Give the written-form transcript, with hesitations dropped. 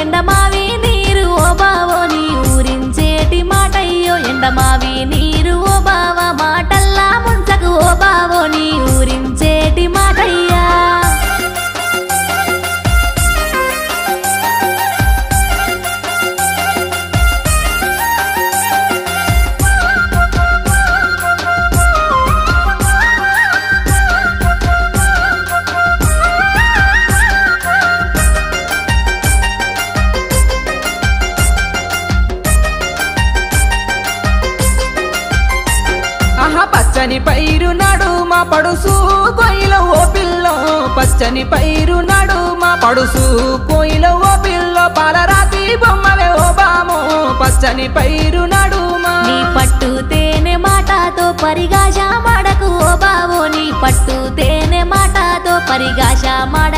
ఎండమావి నీరు ఓ బావో నీ ఊరించేటి మాటయ్యో ఎండమావి నీరు ఓ బావ మాటల్లా ముంచకు ఓ బావో నీ ఊరించేటి మాటయ్యా పచ్చని పైరు నడుమ పడుసు కోయిల ఓ పిల్లో పచ్చని పైరు నడుమ పడుసు కోయిల ఓ పిల్లో పాలరాతి బొమ్మవే ఓ బామో పచ్చని పైరు నడుమ నీ పట్టు తేనె మాటతో పరిగాశ మాడకు ఓ బావో నీ పట్టు తేనె మాటతో పరిగాశ మాడ